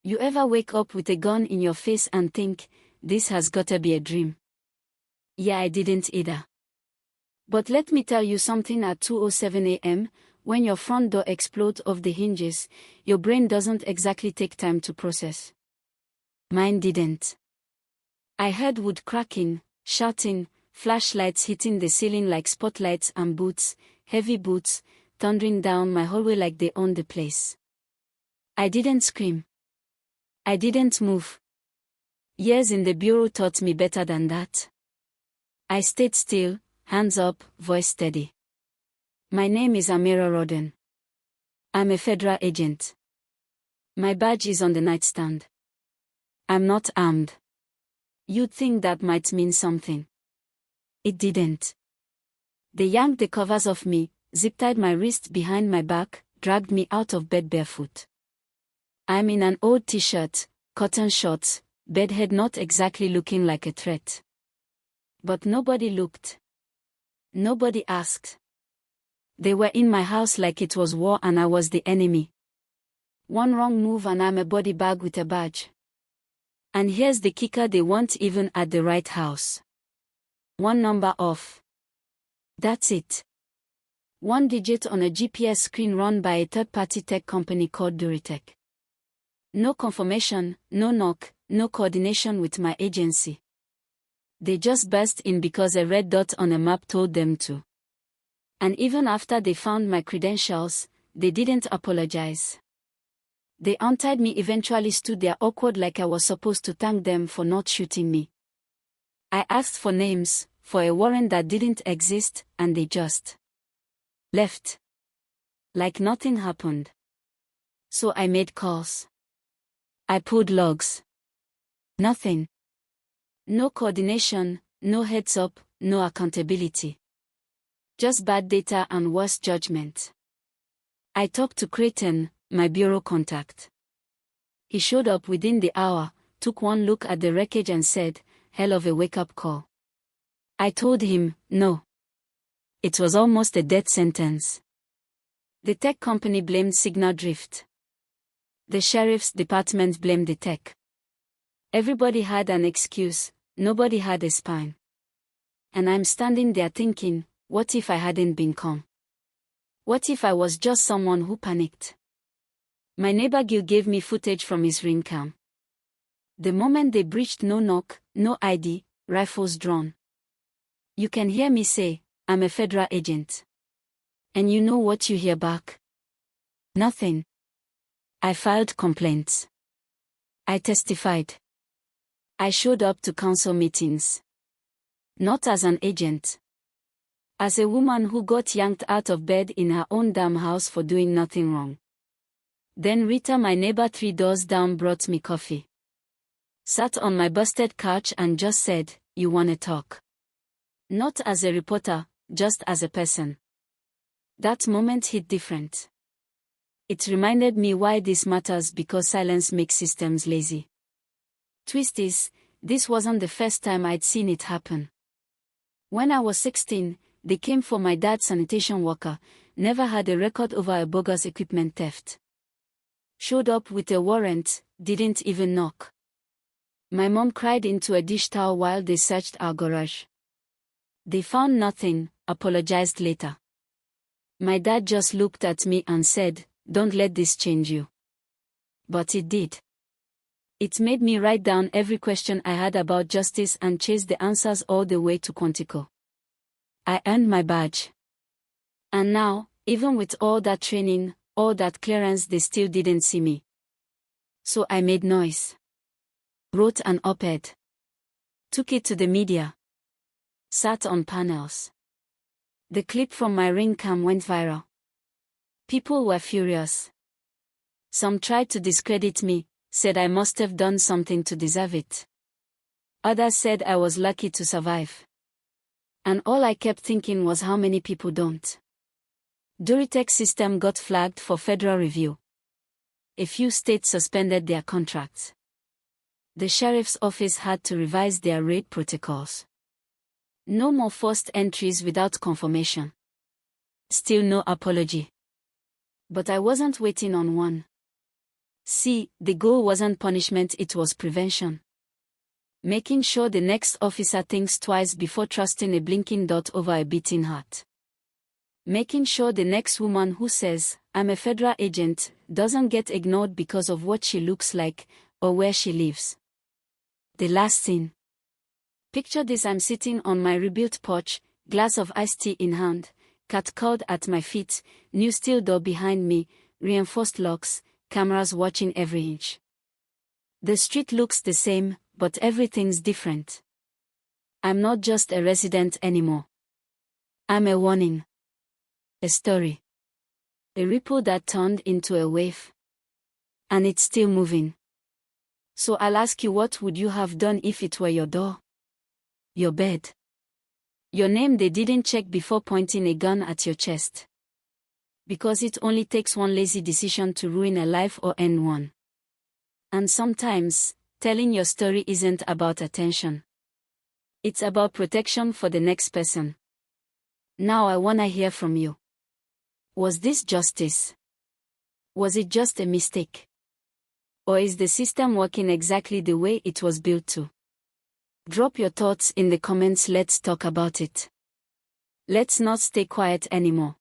You ever wake up with a gun in your face and think, this has gotta be a dream? Yeah, I didn't either. But let me tell you something, at 2:07 a.m., when your front door explodes off the hinges, your brain doesn't exactly take time to process. Mine didn't. I heard wood cracking, shouting, flashlights hitting the ceiling like spotlights, and boots, heavy boots, thundering down my hallway like they owned the place. I didn't scream. I didn't move. Years in the bureau taught me better than that. I stayed still, hands up, voice steady. My name is Amira Rodden. I'm a federal agent. My badge is on the nightstand. I'm not armed. You'd think that might mean something. It didn't. They yanked the covers off me, zip-tied my wrist behind my back, dragged me out of bed barefoot. I'm in an old t-shirt, cotton shorts, bedhead, not exactly looking like a threat. But nobody looked. Nobody asked. They were in my house like it was war and I was the enemy. One wrong move and I'm a body bag with a badge. And here's the kicker, they weren't even at the right house. One number off. That's it. One digit on a GPS screen run by a third-party tech company called Duritech. No confirmation, no knock, no coordination with my agency. They just burst in because a red dot on a map told them to. And even after they found my credentials, they didn't apologize. They untied me, eventually stood there awkward like I was supposed to thank them for not shooting me. I asked for names, for a warrant that didn't exist, and they just left. Like nothing happened. So I made calls. I pulled logs. Nothing. No coordination, no heads up, no accountability. Just bad data and worse judgment. I talked to Creighton, my bureau contact. He showed up within the hour, took one look at the wreckage and said, hell of a wake-up call. I told him, no. It was almost a death sentence. The tech company blamed signal drift. The sheriff's department blamed the tech. Everybody had an excuse, nobody had a spine. And I'm standing there thinking, what if I hadn't been calm? What if I was just someone who panicked? My neighbor Gil gave me footage from his ring cam. The moment they breached, no knock, no ID, rifles drawn. You can hear me say, I'm a federal agent. And you know what you hear back? Nothing. I filed complaints. I testified. I showed up to council meetings. Not as an agent. As a woman who got yanked out of bed in her own damn house for doing nothing wrong. Then Rita, my neighbor 3 doors down, brought me coffee. Sat on my busted couch and just said, you wanna talk? Not as a reporter, just as a person. That moment hit different. It reminded me why this matters, because silence makes systems lazy. Twist is, this wasn't the first time I'd seen it happen. When I was 16, they came for my dad's sanitation worker, never had a record over a bogus equipment theft. Showed up with a warrant, didn't even knock. My mom cried into a dish towel while they searched our garage. They found nothing, apologized later. My dad just looked at me and said, don't let this change you. But it did. It made me write down every question I had about justice and chase the answers all the way to Quantico. I earned my badge. And now, even with all that training, all that clearance, they still didn't see me. So I made noise. Wrote an op-ed. Took it to the media. Sat on panels. The clip from my ring cam went viral. People were furious. Some tried to discredit me, said I must have done something to deserve it. Others said I was lucky to survive. And all I kept thinking was how many people don't. Duritech system got flagged for federal review. A few states suspended their contracts. The sheriff's office had to revise their raid protocols. No more forced entries without confirmation. Still no apology. But I wasn't waiting on one. See, the goal wasn't punishment, it was prevention. Making sure the next officer thinks twice before trusting a blinking dot over a beating heart. Making sure the next woman who says, "I'm a federal agent," doesn't get ignored because of what she looks like or where she lives. The last scene. Picture this: I'm sitting on my rebuilt porch, glass of iced tea in hand, cat curled at my feet, new steel door behind me, reinforced locks, cameras watching every inch. The street looks the same, but everything's different. I'm not just a resident anymore. I'm a warning. A story. A ripple that turned into a wave. And it's still moving. So I'll ask you, what would you have done if it were your door? Your bed? Your name they didn't check before pointing a gun at your chest. Because it only takes one lazy decision to ruin a life or end one. And sometimes, telling your story isn't about attention. It's about protection for the next person. Now I wanna hear from you. Was this justice? Was it just a mistake? Or is the system working exactly the way it was built to? Drop your thoughts in the comments, let's talk about it. Let's not stay quiet anymore.